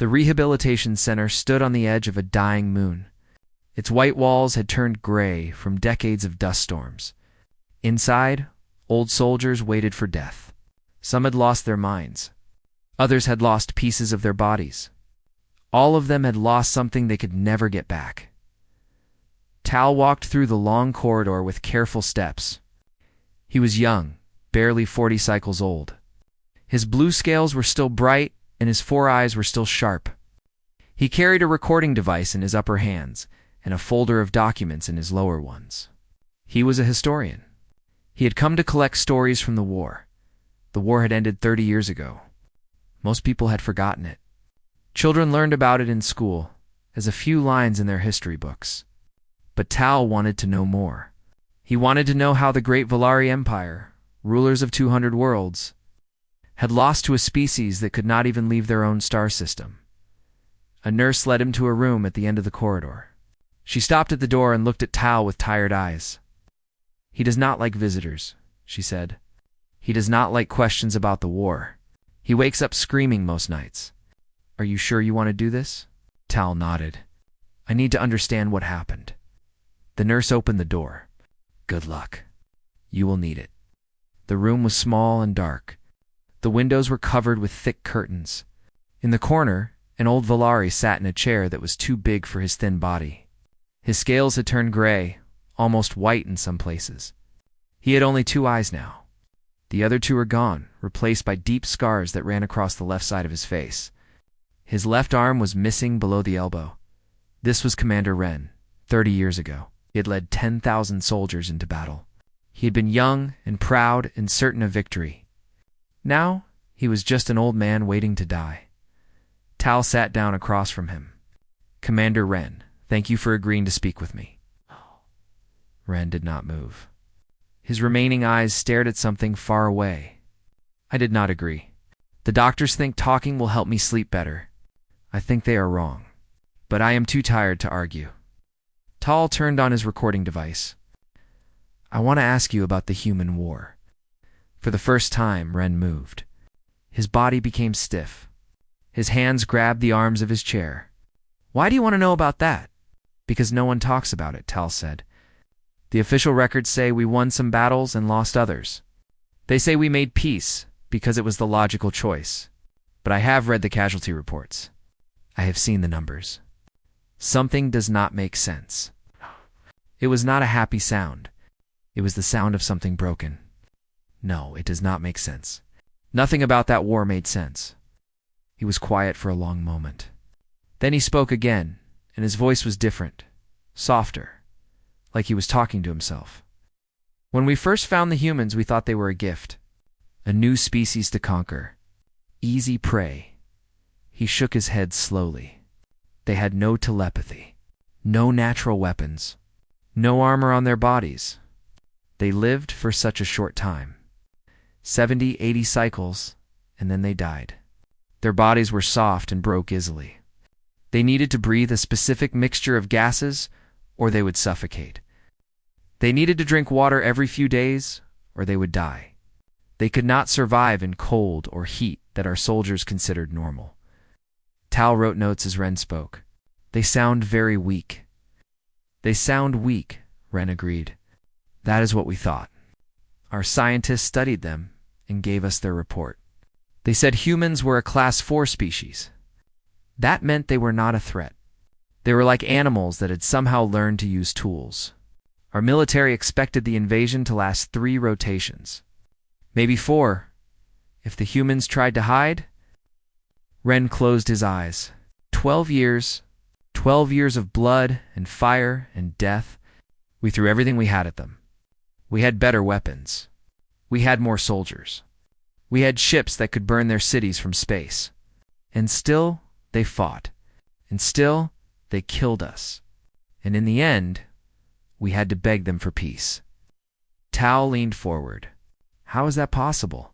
The rehabilitation center stood on the edge of a dying moon. Its white walls had turned gray from decades of dust storms. Inside, old soldiers waited for death. Some had lost their minds. Others had lost pieces of their bodies. All of them had lost something they could never get back. Tal walked through the long corridor with careful steps. He was young, barely 40 cycles old. His blue scales were still bright, and his 4 eyes were still sharp. He carried a recording device in his upper hands and a folder of documents in his lower ones. He was a historian. He had come to collect stories from the war. The war had ended 30 years ago. Most people had forgotten it. Children learned about it in school, as a few lines in their history books. But Tal wanted to know more. He wanted to know how the great Valari Empire, rulers of 200 worlds, had lost to a species that could not even leave their own star system. A nurse led him to a room at the end of the corridor. She stopped at the door and looked at Tal with tired eyes. "He does not like visitors," she said. "He does not like questions about the war. He wakes up screaming most nights. Are you sure you want to do this?" Tal nodded. "I need to understand what happened." The nurse opened the door. "Good luck. You will need it." The room was small and dark. The windows were covered with thick curtains. In the corner, an old Valari sat in a chair that was too big for his thin body. His scales had turned gray, almost white in some places. He had only 2 eyes now. The other 2 were gone, replaced by deep scars that ran across the left side of his face. His left arm was missing below the elbow. This was Commander Wren, 30 years ago. He had led 10,000 soldiers into battle. He had been young and proud and certain of victory. Now, he was just an old man waiting to die. Tal sat down across from him. "Commander Wren, thank you for agreeing to speak with me." Wren did not move. His remaining eyes stared at something far away. "I did not agree. The doctors think talking will help me sleep better. I think they are wrong. But I am too tired to argue." Tal turned on his recording device. "I want to ask you about the human war." For the first time, Wren moved. His body became stiff. His hands grabbed the arms of his chair. "Why do you want to know about that?" "Because no one talks about it," Tal said. "The official records say we won some battles and lost others. They say we made peace because it was the logical choice. But I have read the casualty reports. I have seen the numbers. Something does not make sense." It was not a happy sound. It was the sound of something broken. "No, it does not make sense. Nothing about that war made sense." He was quiet for a long moment. Then he spoke again, and his voice was different, softer, like he was talking to himself. "When we first found the humans, we thought they were a gift. A new species to conquer. Easy prey." He shook his head slowly. "They had no telepathy, no natural weapons, no armor on their bodies. They lived for such a short time. 70, 80 cycles, and then they died. Their bodies were soft and broke easily. They needed to breathe a specific mixture of gases, or they would suffocate. They needed to drink water every few days, or they would die. They could not survive in cold or heat that our soldiers considered normal." Tal wrote notes as Wren spoke. "They sound very weak." "They sound weak," Wren agreed. "That is what we thought. Our scientists studied them and gave us their report. They said humans were a Class 4 species. That meant they were not a threat. They were like animals that had somehow learned to use tools. Our military expected the invasion to last 3 rotations. Maybe 4, if the humans tried to hide." Wren closed his eyes. 12 years. 12 years of blood and fire and death. We threw everything we had at them. We had better weapons. We had more soldiers. We had ships that could burn their cities from space. And still, they fought. And still, they killed us. And in the end, we had to beg them for peace." Tal leaned forward. "How is that possible?"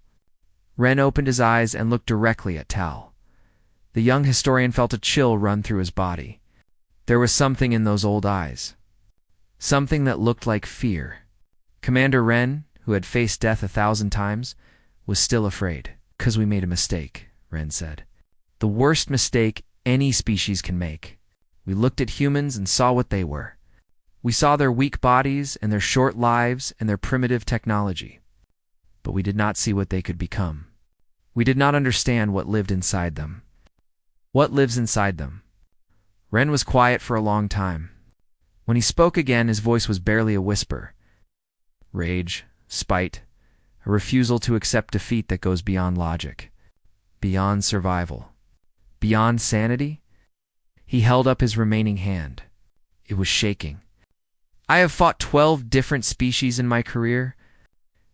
Wren opened his eyes and looked directly at Tal. The young historian felt a chill run through his body. There was something in those old eyes. Something that looked like fear. Commander Wren, who had faced death 1,000 times, was still afraid. "'Cause we made a mistake," Wren said. "The worst mistake any species can make. We looked at humans and saw what they were. We saw their weak bodies and their short lives and their primitive technology. But we did not see what they could become. We did not understand what lived inside them. What lives inside them? Ren was quiet for a long time. When he spoke again, his voice was barely a whisper. Rage, spite, a refusal to accept defeat that goes beyond logic, beyond survival, beyond sanity. He held up his remaining hand. It was shaking. I have fought 12 different species in my career.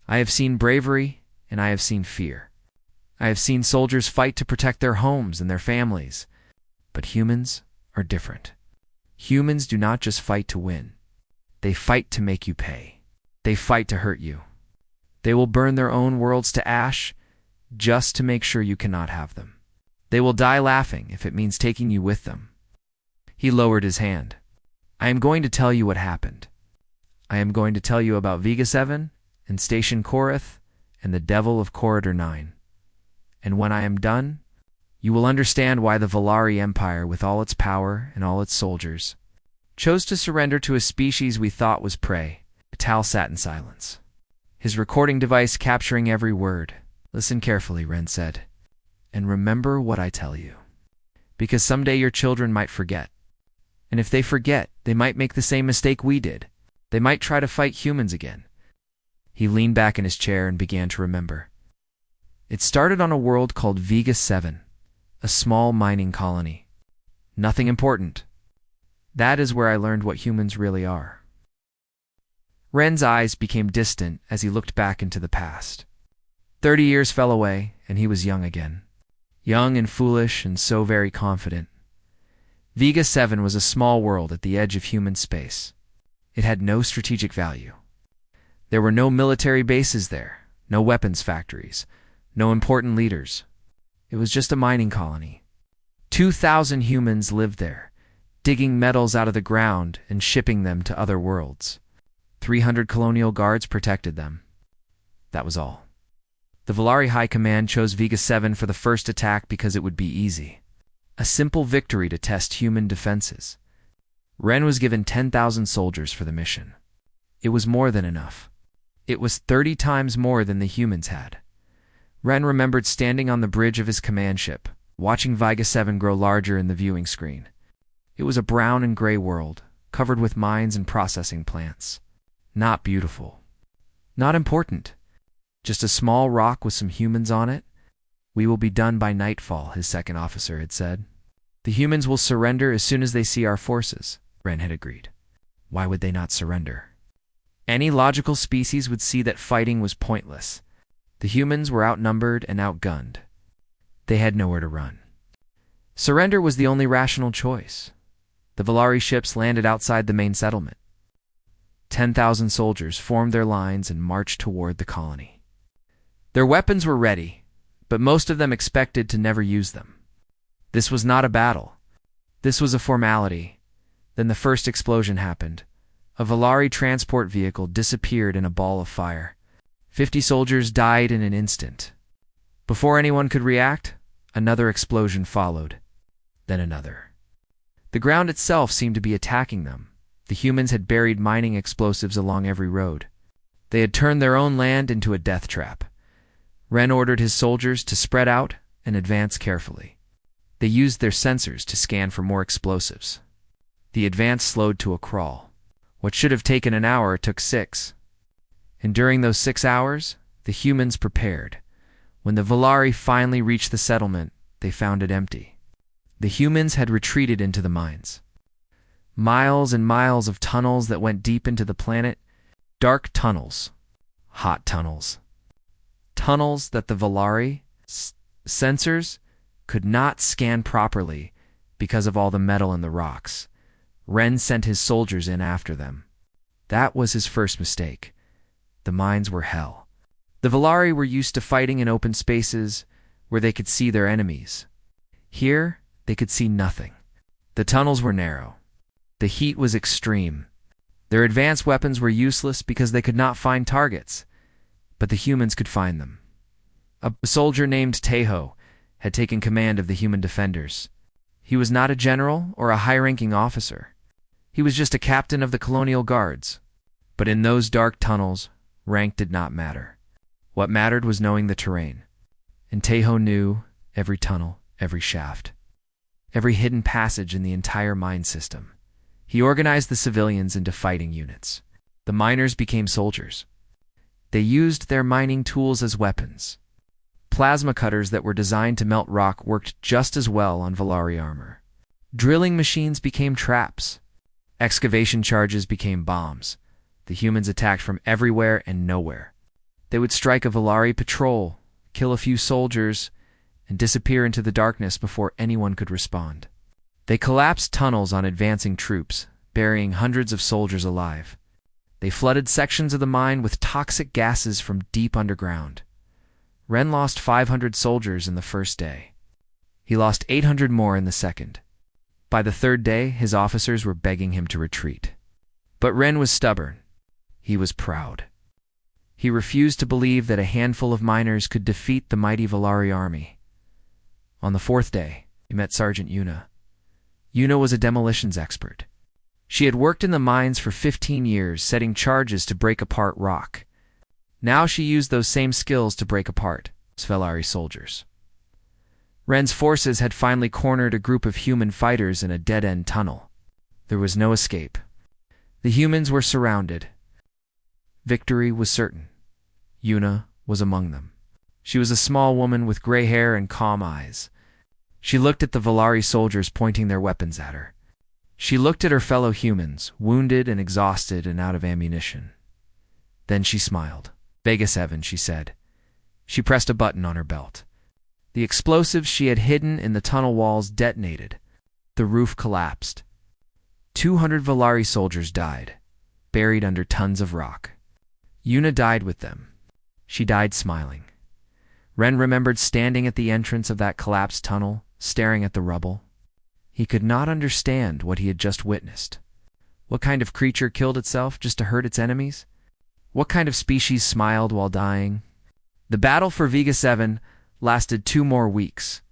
I have seen bravery, and I have seen fear. I have seen soldiers fight to protect their homes and their families. But humans are different. Humans do not just fight to win. They fight to make you pay. They fight to hurt you. They will burn their own worlds to ash just to make sure you cannot have them. They will die laughing if it means taking you with them. He lowered his hand. I am going to tell you what happened. I am going to tell you about Vega 7 and Station Korath and the Devil of Corridor 9. And when I am done, you will understand why the Valari Empire, with all its power and all its soldiers, chose to surrender to a species we thought was prey. Tal sat in silence, his recording device capturing every word. Listen carefully, Ren said, and remember what I tell you. Because someday your children might forget. And if they forget, they might make the same mistake we did. They might try to fight humans again. He leaned back in his chair and began to remember. It started on a world called Vega 7, a small mining colony. Nothing important. That is where I learned what humans really are. Ren's eyes became distant as he looked back into the past. 30 years fell away, and he was young again. Young and foolish and so very confident. Vega 7 was a small world at the edge of human space. It had no strategic value. There were no military bases there, no weapons factories, no important leaders. It was just a mining colony. 2,000 humans lived there, digging metals out of the ground and shipping them to other worlds. 300 colonial guards protected them. That was all. The Valari High Command chose Vega 7 for the first attack because it would be easy. A simple victory to test human defenses. Ren was given 10,000 soldiers for the mission. It was more than enough. It was 30 times more than the humans had. Ren remembered standing on the bridge of his command ship, watching Vega 7 grow larger in the viewing screen. It was a brown and gray world, covered with mines and processing plants. Not beautiful. Not important. Just a small rock with some humans on it. We will be done by nightfall, his second officer had said. The humans will surrender as soon as they see our forces, Ren had agreed. Why would they not surrender? Any logical species would see that fighting was pointless. The humans were outnumbered and outgunned. They had nowhere to run. Surrender was the only rational choice. The Valari ships landed outside the main settlement. 10,000 soldiers formed their lines and marched toward the colony. Their weapons were ready, but most of them expected to never use them. This was not a battle. This was a formality. Then the first explosion happened. A Valari transport vehicle disappeared in a ball of fire. 50 soldiers died in an instant. Before anyone could react, another explosion followed. Then another. The ground itself seemed to be attacking them. The humans had buried mining explosives along every road. They had turned their own land into a death trap. Ren ordered his soldiers to spread out and advance carefully. They used their sensors to scan for more explosives. The advance slowed to a crawl. What should have taken an hour took 6. And during those 6 hours, the humans prepared. When the Valari finally reached the settlement, they found it empty. The humans had retreated into the mines. Miles and miles of tunnels that went deep into the planet. Dark tunnels. Hot tunnels. Tunnels that the Valari sensors could not scan properly because of all the metal in the rocks. Ren sent his soldiers in after them. That was his first mistake. The mines were hell. The Valari were used to fighting in open spaces where they could see their enemies. Here, they could see nothing. The tunnels were narrow. The heat was extreme. Their advanced weapons were useless because they could not find targets, but the humans could find them. A soldier named Tejo had taken command of the human defenders. He was not a general or a high-ranking officer. He was just a captain of the colonial guards. But in those dark tunnels, rank did not matter. What mattered was knowing the terrain. And Tejo knew every tunnel, every shaft, every hidden passage in the entire mine system. He organized the civilians into fighting units. The miners became soldiers. They used their mining tools as weapons. Plasma cutters that were designed to melt rock worked just as well on Volari armor. Drilling machines became traps. Excavation charges became bombs. The humans attacked from everywhere and nowhere. They would strike a Volari patrol, kill a few soldiers, and disappear into the darkness before anyone could respond. They collapsed tunnels on advancing troops, burying hundreds of soldiers alive. They flooded sections of the mine with toxic gases from deep underground. Ren lost 500 soldiers in the first day. He lost 800 more in the second. By the third day, his officers were begging him to retreat. But Ren was stubborn. He was proud. He refused to believe that a handful of miners could defeat the mighty Volari army. On the fourth day, he met Sergeant Yuna. Yuna was a demolitions expert. She had worked in the mines for 15 years, setting charges to break apart rock. Now she used those same skills to break apart Volari soldiers. Ren's forces had finally cornered a group of human fighters in a dead-end tunnel. There was no escape. The humans were surrounded. Victory was certain. Yuna was among them. She was a small woman with gray hair and calm eyes. She looked at the Volari soldiers pointing their weapons at her. She looked at her fellow humans, wounded and exhausted and out of ammunition. Then she smiled. Vega 7, she said. She pressed a button on her belt. The explosives she had hidden in the tunnel walls detonated. The roof collapsed. 200 Volari soldiers died, buried under tons of rock. Yuna died with them. She died smiling. Ren remembered standing at the entrance of that collapsed tunnel, staring at the rubble. He could not understand what he had just witnessed. What kind of creature killed itself just to hurt its enemies? What kind of species smiled while dying? The battle for Vega 7 lasted 2 more weeks.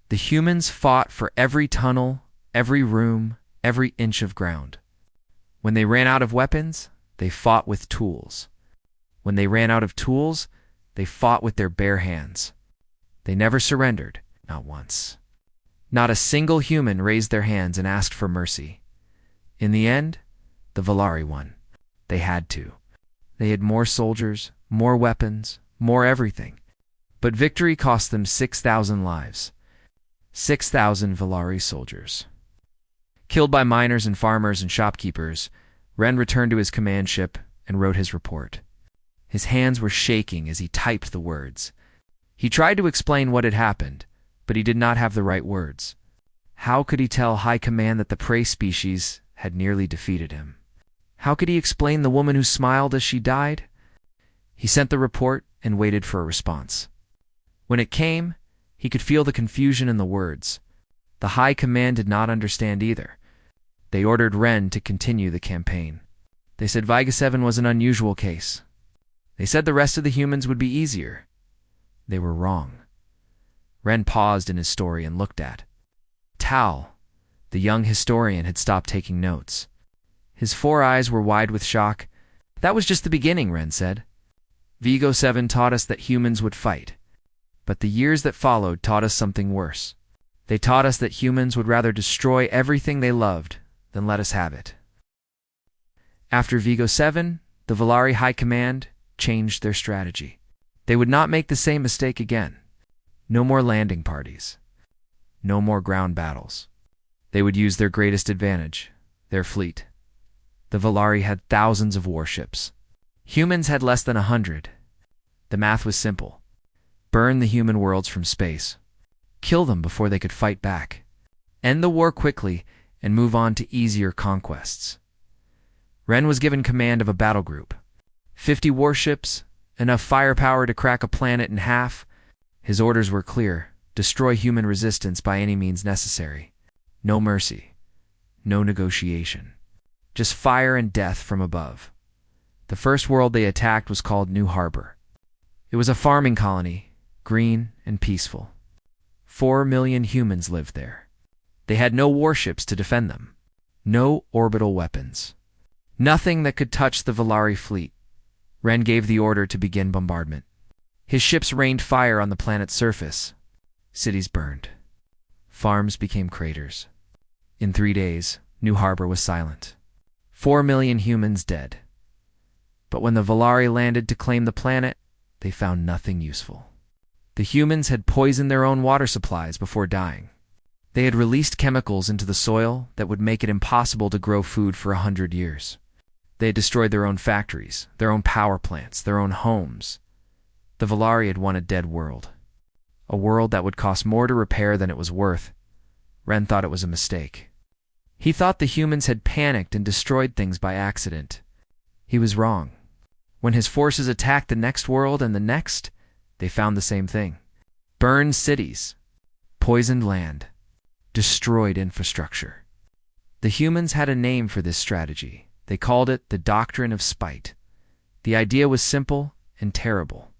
The humans fought for every tunnel, every room, every inch of ground. When they ran out of weapons, they fought with tools. When they ran out of tools, they fought with their bare hands. They never surrendered, not once. Not a single human raised their hands and asked for mercy. In the end, the Volari won. They had to. They had more soldiers, more weapons, more everything. But victory cost them 6,000 lives. 6,000 Volari soldiers. Killed by miners and farmers and shopkeepers, Ren returned to his command ship and wrote his report. His hands were shaking as he typed the words. He tried to explain what had happened, but he did not have the right words. How could he tell High Command that the prey species had nearly defeated him? How could he explain the woman who smiled as she died? He sent the report and waited for a response. When it came, he could feel the confusion in the words. The High Command did not understand either. They ordered Ren to continue the campaign. They said Vega 7 was an unusual case. They said the rest of the humans would be easier. They were wrong. Ren paused in his story and looked at Tal. The young historian had stopped taking notes. His 4 eyes were wide with shock. That was just the beginning, Ren said. Vega 7 taught us that humans would fight. But the years that followed taught us something worse. They taught us that humans would rather destroy everything they loved than let us have it. After Vega 7, the Volari High Command changed their strategy. They would not make the same mistake again. No more landing parties. No more ground battles. They would use their greatest advantage, their fleet. The Volari had thousands of warships. Humans had less than 100. The math was simple. Burn the human worlds from space. Kill them before they could fight back. End the war quickly and move on to easier conquests. Ren was given command of a battle group. 50 warships, enough firepower to crack a planet in half. His orders were clear. Destroy human resistance by any means necessary. No mercy. No negotiation. Just fire and death from above. The first world they attacked was called New Harbor. It was a farming colony, green and peaceful. 4 million humans lived there. They had no warships to defend them, no orbital weapons, nothing that could touch the Valari fleet. Ren gave the order to begin bombardment. His ships rained fire on the planet's surface. Cities burned. Farms became craters. In 3 days, New Harbor was silent. 4 million humans dead. But when the Valari landed to claim the planet, they found nothing useful. The humans had poisoned their own water supplies before dying. They had released chemicals into the soil that would make it impossible to grow food for 100 years. They had destroyed their own factories, their own power plants, their own homes. The Valari had won a dead world. A world that would cost more to repair than it was worth. Ren thought it was a mistake. He thought the humans had panicked and destroyed things by accident. He was wrong. When his forces attacked the next world and the next, they found the same thing. Burned cities, poisoned land, destroyed infrastructure. The humans had a name for this strategy. They called it the doctrine of spite. The idea was simple and terrible.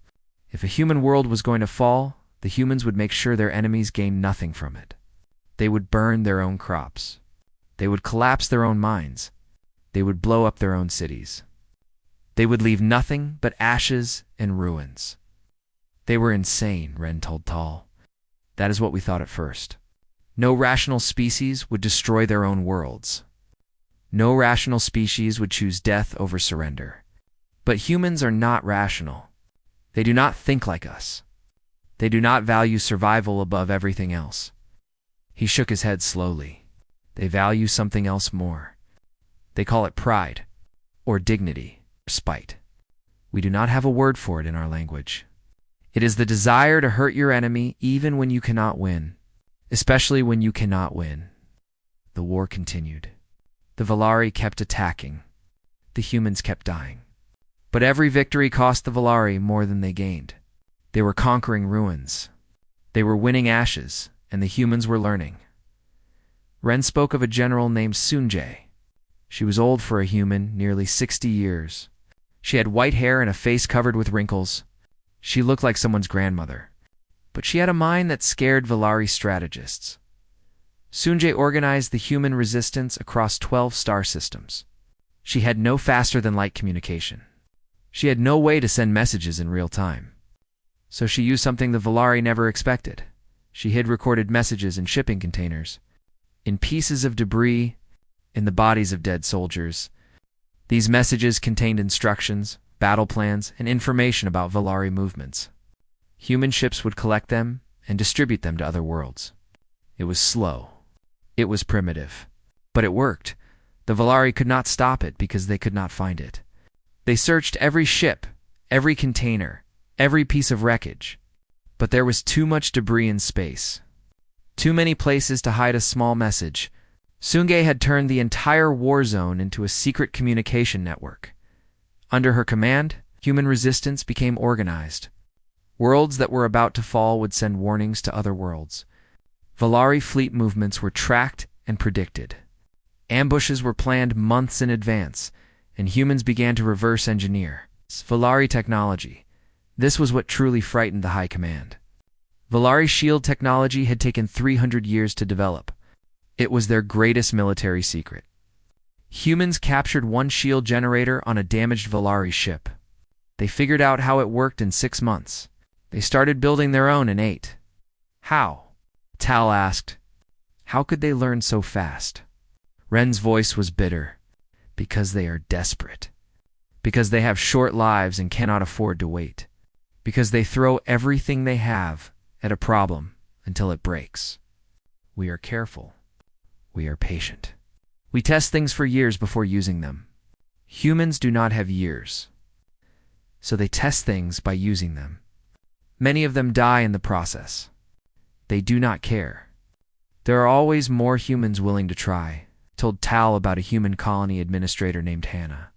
If a human world was going to fall, the humans would make sure their enemies gained nothing from it. They would burn their own crops. They would collapse their own mines. They would blow up their own cities. They would leave nothing but ashes and ruins. They were insane, Ren told Tal. That is what we thought at first. No rational species would destroy their own worlds. No rational species would choose death over surrender. But humans are not rational. They do not think like us. They do not value survival above everything else. He shook his head slowly. They value something else more. They call it pride, or dignity, or spite. We do not have a word for it in our language. It is the desire to hurt your enemy even when you cannot win, especially when you cannot win. The war continued. The Valari kept attacking. The humans kept dying. But every victory cost the Valari more than they gained. They were conquering ruins. They were winning ashes, and the humans were learning. Ren spoke of a general named Sunjae. She was old for a human, nearly 60 years. She had white hair and a face covered with wrinkles. She looked like someone's grandmother. But she had a mind that scared Valari strategists. Sunjae organized the human resistance across 12 star systems. She had no faster-than-light communication. She had no way to send messages in real time. So she used something the Valari never expected. She hid recorded messages in shipping containers, in pieces of debris, in the bodies of dead soldiers. These messages contained instructions, battle plans, and information about Valari movements. Human ships would collect them and distribute them to other worlds. It was slow. It was primitive. But it worked. The Valari could not stop it because they could not find it. They searched every ship, every container, every piece of wreckage. But there was too much debris in space. Too many places to hide a small message. Sunjae had turned the entire war zone into a secret communication network. Under her command, human resistance became organized. Worlds that were about to fall would send warnings to other worlds. Valari fleet movements were tracked and predicted. Ambushes were planned months in advance, and humans began to reverse engineer Valari technology. This was what truly frightened the High Command. Valari shield technology had taken 300 years to develop. It was their greatest military secret. Humans captured one shield generator on a damaged Valari ship. They figured out how it worked in 6 months. They started building their own in 8. How? Tal asked. How could they learn so fast? Ren's voice was bitter. Because they are desperate. Because they have short lives and cannot afford to wait. Because they throw everything they have at a problem until it breaks. We are careful. We are patient. We test things for years before using them. Humans do not have years. So they test things by using them. Many of them die in the process. They do not care. There are always more humans willing to try. Told Tal about a human colony administrator named Hannah.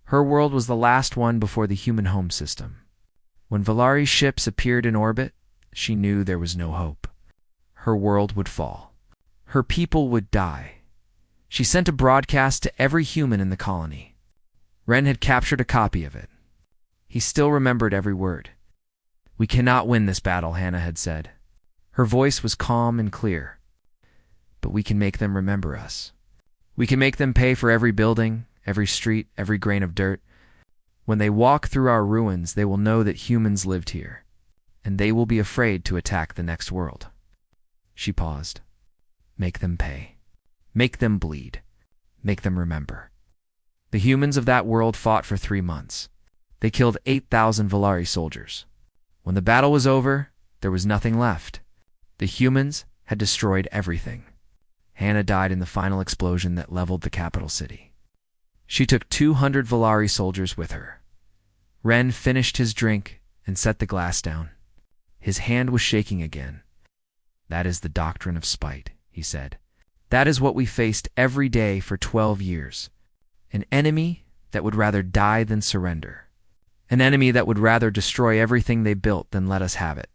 Her world was the last one before the human home system. When Valari's ships appeared in orbit, she knew there was no hope. Her world would fall. Her people would die. She sent a broadcast to every human in the colony. Ren had captured a copy of it. He still remembered every word. We cannot win this battle, Hannah had said. Her voice was calm and clear. but we can make them remember us. We can make them pay for every building, every street, every grain of dirt. When they walk through our ruins, they will know that humans lived here, and they will be afraid to attack the next world." She paused. "Make them pay. Make them bleed. Make them remember." The humans of that world fought for 3 months. They killed 8,000 Valari soldiers. When the battle was over, there was nothing left. The humans had destroyed everything. Hannah died in the final explosion that leveled the capital city. She took 200 Valari soldiers with her. Ren finished his drink and set the glass down. His hand was shaking again. "That is the doctrine of spite," he said. "That is what we faced every day for 12 years. An enemy that would rather die than surrender. An enemy that would rather destroy everything they built than let us have it.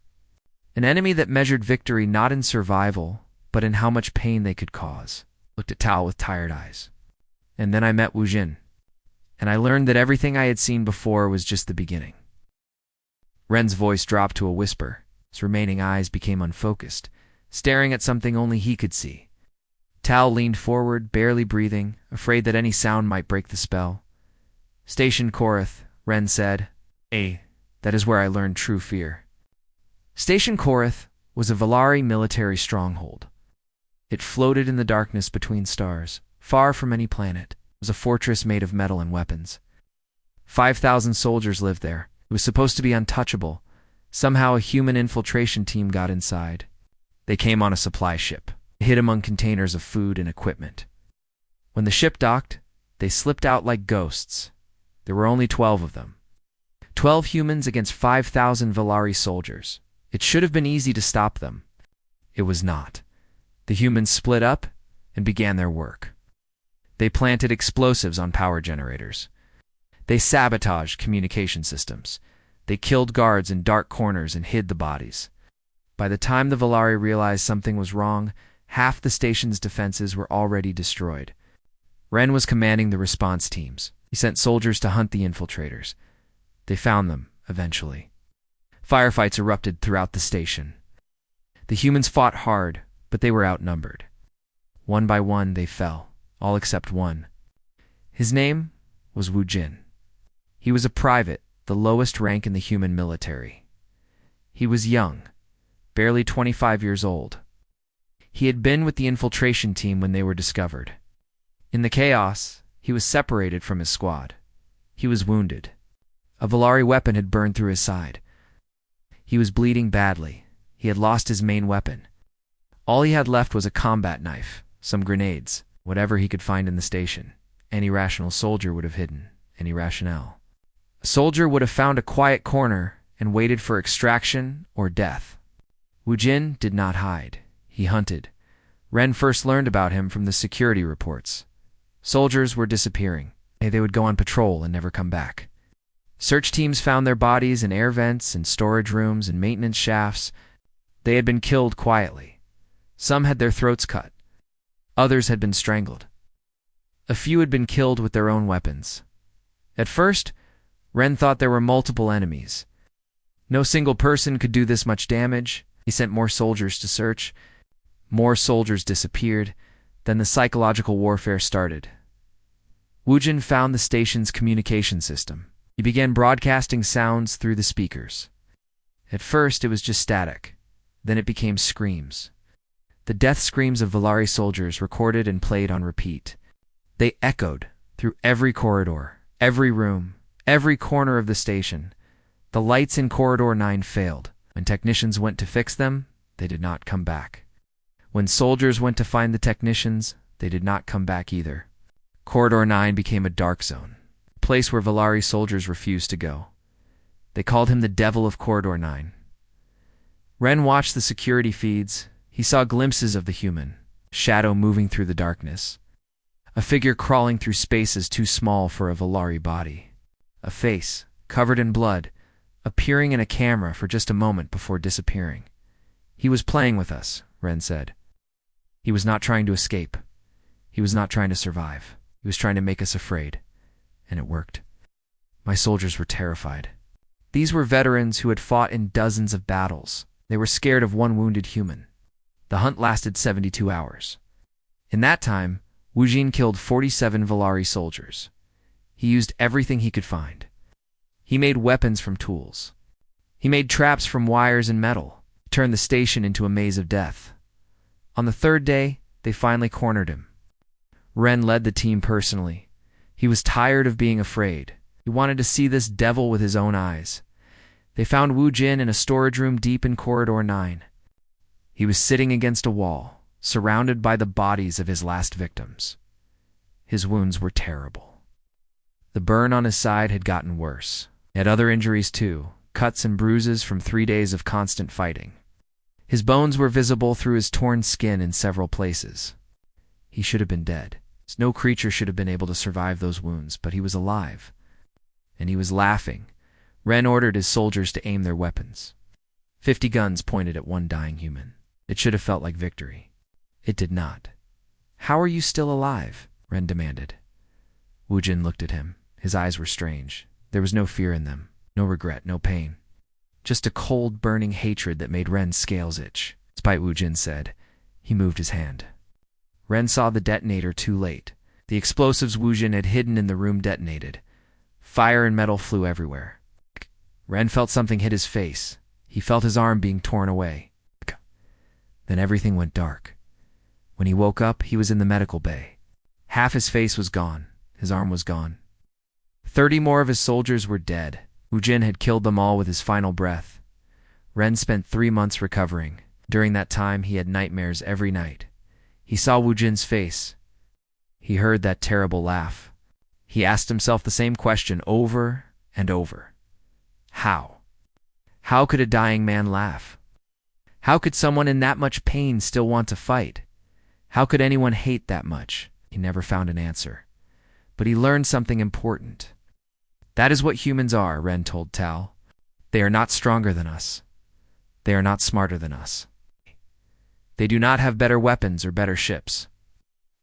An enemy that measured victory not in survival, but in how much pain they could cause." Looked at Tao with tired eyes. "And then I met Wu Jin, and I learned that everything I had seen before was just the beginning." Ren's voice dropped to a whisper. His remaining eyes became unfocused, staring at something only he could see. Tao leaned forward, barely breathing, afraid that any sound might break the spell. "Station Korath," Ren said. That is where I learned true fear." Station Korath was a Valari military stronghold. It floated in the darkness between stars, far from any planet. It was a fortress made of metal and weapons. 5,000 soldiers lived there. It was supposed to be untouchable. Somehow a human infiltration team got inside. They came on a supply ship, hid among containers of food and equipment. When the ship docked, they slipped out like ghosts. There were only 12 of them. 12 humans against 5,000 Valari soldiers. It should have been easy to stop them. It was not. The humans split up and began their work. They planted explosives on power generators. They sabotaged communication systems. They killed guards in dark corners and hid the bodies. By the time the Valari realized something was wrong, half the station's defenses were already destroyed. Ren was commanding the response teams. He sent soldiers to hunt the infiltrators. They found them, eventually. Firefights erupted throughout the station. The humans fought hard, but they were outnumbered. One by one, they fell, all except one. His name was Wu Jin. He was a private, the lowest rank in the human military. He was young, barely 25 years old. He had been with the infiltration team when they were discovered. In the chaos, he was separated from his squad. He was wounded. A Valari weapon had burned through his side. He was bleeding badly. He had lost his main weapon. All he had left was a combat knife, some grenades, whatever he could find in the station. Any rational soldier would have hidden. Any rationale. A soldier would have found a quiet corner and waited for extraction or death. Wu Jin did not hide. He hunted. Ren first learned about him from the security reports. Soldiers were disappearing. They would go on patrol and never come back. Search teams found their bodies in air vents and storage rooms and maintenance shafts. They had been killed quietly. Some had their throats cut. Others had been strangled. A few had been killed with their own weapons. At first, Ren thought there were multiple enemies. No single person could do this much damage. He sent more soldiers to search. More soldiers disappeared. Then the psychological warfare started. Wu Jin found the station's communication system. He began broadcasting sounds through the speakers. At first, it was just static. Then it became screams. The death screams of Valari soldiers recorded and played on repeat. They echoed through every corridor, every room, every corner of the station. The lights in Corridor 9 failed. When technicians went to fix them, they did not come back. When soldiers went to find the technicians, they did not come back either. Corridor 9 became a dark zone, a place where Valari soldiers refused to go. They called him the Devil of Corridor 9. Ren watched the security feeds. He saw glimpses of the human, shadow moving through the darkness. A figure crawling through spaces too small for a Valari body. A face, covered in blood, appearing in a camera for just a moment before disappearing. He was playing with us, Ren said. He was not trying to escape. He was not trying to survive. He was trying to make us afraid. And it worked. My soldiers were terrified. These were veterans who had fought in dozens of battles. They were scared of one wounded human. The hunt lasted 72 hours. In that time, Wu Jin killed 47 Valari soldiers. He used everything he could find. He made weapons from tools. He made traps from wires and metal, turned the station into a maze of death. On the third day, they finally cornered him. Ren led the team personally. He was tired of being afraid. He wanted to see this devil with his own eyes. They found Wu Jin in a storage room deep in Corridor 9. He was sitting against a wall, surrounded by the bodies of his last victims. His wounds were terrible. The burn on his side had gotten worse. He had other injuries too, cuts and bruises from 3 days of constant fighting. His bones were visible through his torn skin in several places. He should have been dead. No creature should have been able to survive those wounds, but he was alive. And he was laughing. Ren ordered his soldiers to aim their weapons. 50 guns pointed at one dying human. It should have felt like victory. It did not. "How are you still alive?" Ren demanded. Wu Jin looked at him. His eyes were strange. There was no fear in them, no regret, no pain. Just a cold, burning hatred that made Ren's scales itch. Despite Wu Jin said, he moved his hand. Ren saw the detonator too late. The explosives Wu Jin had hidden in the room detonated. Fire and metal flew everywhere. Ren felt something hit his face. He felt his arm being torn away. Then everything went dark. When he woke up, he was in the medical bay. Half his face was gone. His arm was gone. 30 more of his soldiers were dead. Wu Jin had killed them all with his final breath. Ren spent 3 months recovering. During that time, he had nightmares every night. He saw Wu Jin's face. He heard that terrible laugh. He asked himself the same question over and over. How? How could a dying man laugh? How could someone in that much pain still want to fight? How could anyone hate that much? He never found an answer. But he learned something important. That is what humans are, Ren told Tal. They are not stronger than us. They are not smarter than us. They do not have better weapons or better ships.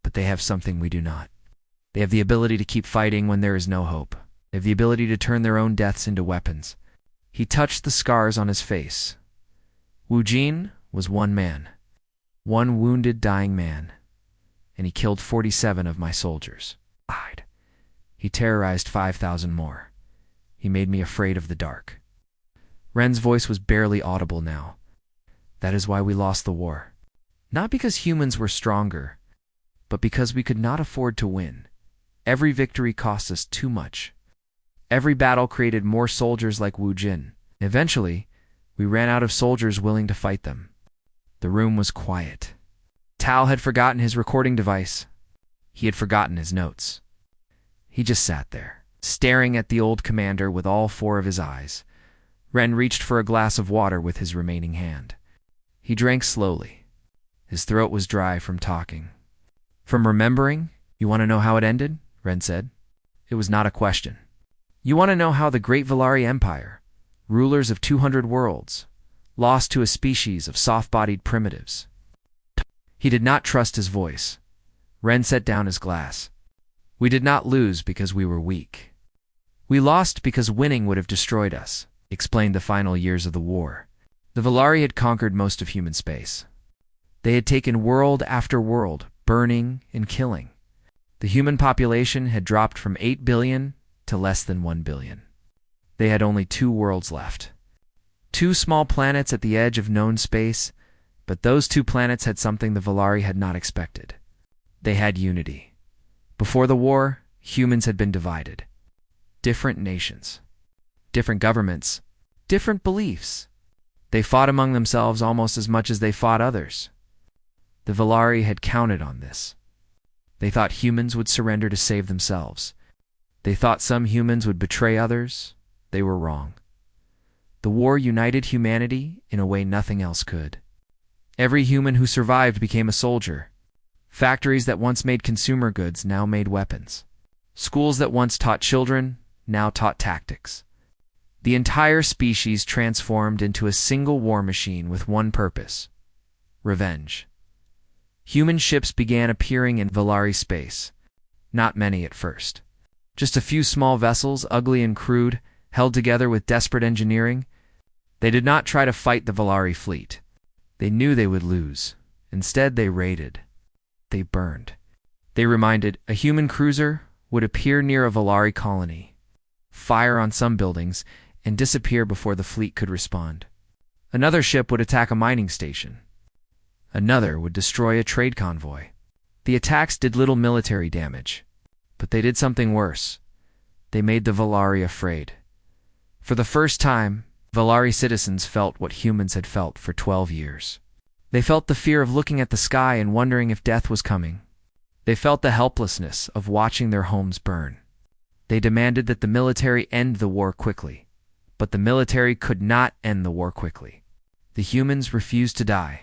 But they have something we do not. They have the ability to keep fighting when there is no hope. They have the ability to turn their own deaths into weapons. He touched the scars on his face. Wu Jin was one man. One wounded, dying man. And he killed 47 of my soldiers. He terrorized 5,000 more. He made me afraid of the dark. Ren's voice was barely audible now. That is why we lost the war. Not because humans were stronger, but because we could not afford to win. Every victory cost us too much. Every battle created more soldiers like Wu Jin. Eventually, we ran out of soldiers willing to fight them. The room was quiet. Tal had forgotten his recording device. He had forgotten his notes. He just sat there, staring at the old commander with all 4 of his eyes. Ren reached for a glass of water with his remaining hand. He drank slowly. His throat was dry from talking. From remembering? You want to know how it ended? Ren said. It was not a question. You want to know how the great Valari Empire, rulers of 200 worlds, lost to a species of soft-bodied primitives. He did not trust his voice. Ren set down his glass. We did not lose because we were weak. We lost because winning would have destroyed us, explained the final years of the war. The Valari had conquered most of human space. They had taken world after world, burning and killing. The human population had dropped from 8 billion to less than 1 billion. They had only 2 worlds left. 2 small planets at the edge of known space, but those 2 planets had something the Valari had not expected. They had unity. Before the war, humans had been divided. Different nations, different governments, different beliefs. They fought among themselves almost as much as they fought others. The Valari had counted on this. They thought humans would surrender to save themselves. They thought some humans would betray others. They were wrong. The war united humanity in a way nothing else could. Every human who survived became a soldier. Factories that once made consumer goods now made weapons. Schools that once taught children now taught tactics. The entire species transformed into a single war machine with one purpose: revenge. Human ships began appearing in Valari space. Not many at first. Just a few small vessels, ugly and crude, held together with desperate engineering. They did not try to fight the Valari fleet. They knew they would lose. Instead, they raided. They burned. They reminded a human cruiser would appear near a Valari colony, fire on some buildings, and disappear before the fleet could respond. Another ship would attack a mining station. Another would destroy a trade convoy. The attacks did little military damage, but they did something worse. They made the Valari afraid. For the first time, Valari citizens felt what humans had felt for 12 years. They felt the fear of looking at the sky and wondering if death was coming. They felt the helplessness of watching their homes burn. They demanded that the military end the war quickly, but the military could not end the war quickly. The humans refused to die.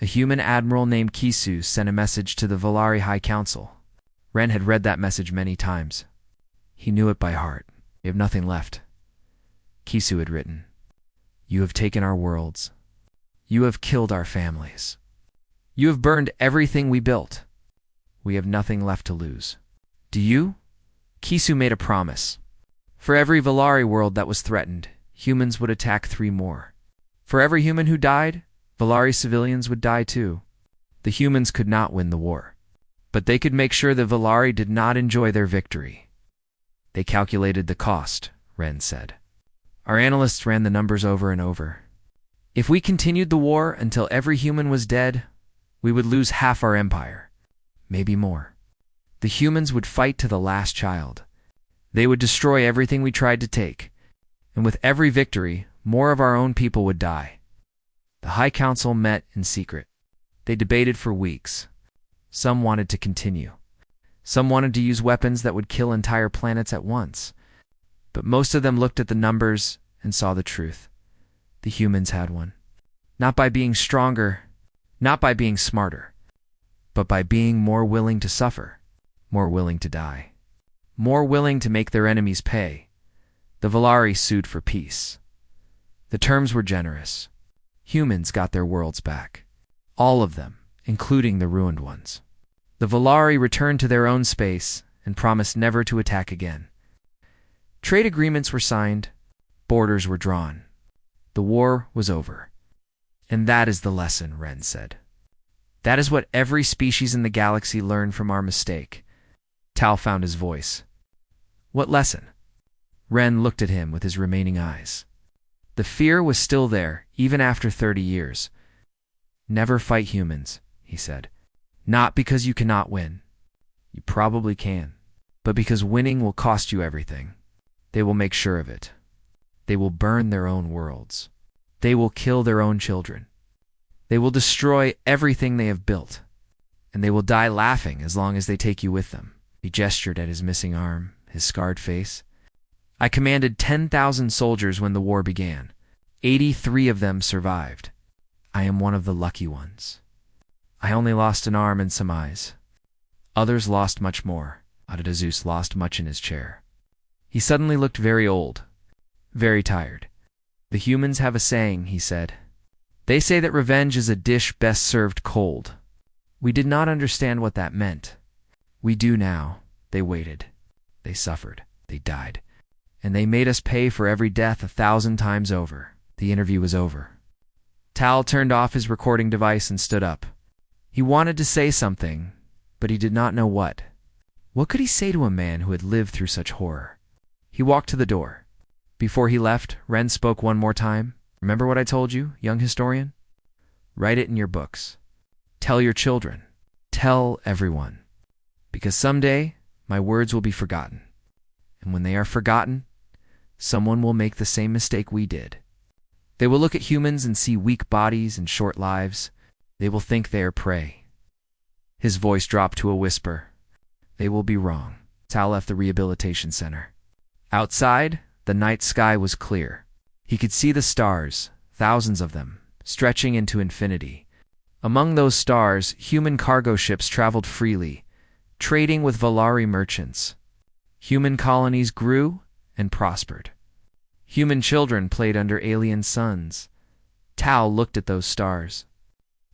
A human admiral named Kisu sent a message to the Valari High Council. Ren had read that message many times. He knew it by heart. "We have nothing left." Kisu had written, "You have taken our worlds. You have killed our families. You have burned everything we built. We have nothing left to lose. Do you?" Kisu made a promise. For every Valari world that was threatened, humans would attack 3 more. For every human who died, Valari civilians would die too. The humans could not win the war, but they could make sure the Valari did not enjoy their victory. They calculated the cost, Ren said. Our analysts ran the numbers over and over. If we continued the war until every human was dead, we would lose half our empire, maybe more. The humans would fight to the last child. They would destroy everything we tried to take, and with every victory, more of our own people would die. The High Council met in secret. They debated for weeks. Some wanted to continue. Some wanted to use weapons that would kill entire planets at once. But most of them looked at the numbers and saw the truth. The humans had won. Not by being stronger, not by being smarter, but by being more willing to suffer, more willing to die, more willing to make their enemies pay. The Valari sued for peace. The terms were generous. Humans got their worlds back. All of them, including the ruined ones. The Valari returned to their own space and promised never to attack again. Trade agreements were signed. Borders were drawn. The war was over. And that is the lesson, Ren said. That is what every species in the galaxy learned from our mistake. Tal found his voice. What lesson? Ren looked at him with his remaining eyes. The fear was still there, even after 30 years. Never fight humans, he said. Not because you cannot win. You probably can. But because winning will cost you everything. They will make sure of it. They will burn their own worlds. They will kill their own children. They will destroy everything they have built. And they will die laughing as long as they take you with them. He gestured at his missing arm, his scarred face. I commanded 10,000 soldiers when the war began. 83 of them survived. I am one of the lucky ones. I only lost an arm and some eyes. Others lost much more. Adadazus lost much in his chair. He suddenly looked very old, very tired. The humans have a saying, he said. They say that revenge is a dish best served cold. We did not understand what that meant. We do now. They waited. They suffered. They died. And they made us pay for every death 1,000 times over. The interview was over. Tal turned off his recording device and stood up. He wanted to say something, but he did not know what. What could he say to a man who had lived through such horror? He walked to the door. Before he left, Ren spoke one more time. Remember what I told you, young historian? Write it in your books. Tell your children. Tell everyone. Because someday, my words will be forgotten. And when they are forgotten, someone will make the same mistake we did. They will look at humans and see weak bodies and short lives. They will think they are prey. His voice dropped to a whisper. They will be wrong. Tal left the rehabilitation center. Outside, the night sky was clear. He could see the stars, thousands of them, stretching into infinity. Among those stars, human cargo ships traveled freely, trading with Valari merchants. Human colonies grew and prospered. Human children played under alien suns. Tal looked at those stars.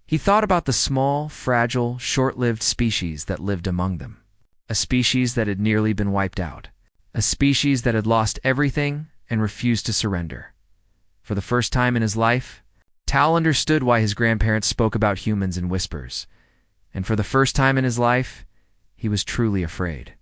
He thought about the small, fragile, short-lived species that lived among them. A species that had nearly been wiped out. A species that had lost everything and refused to surrender. For the first time in his life, Tal understood why his grandparents spoke about humans in whispers. and for the first time in his life, he was truly afraid.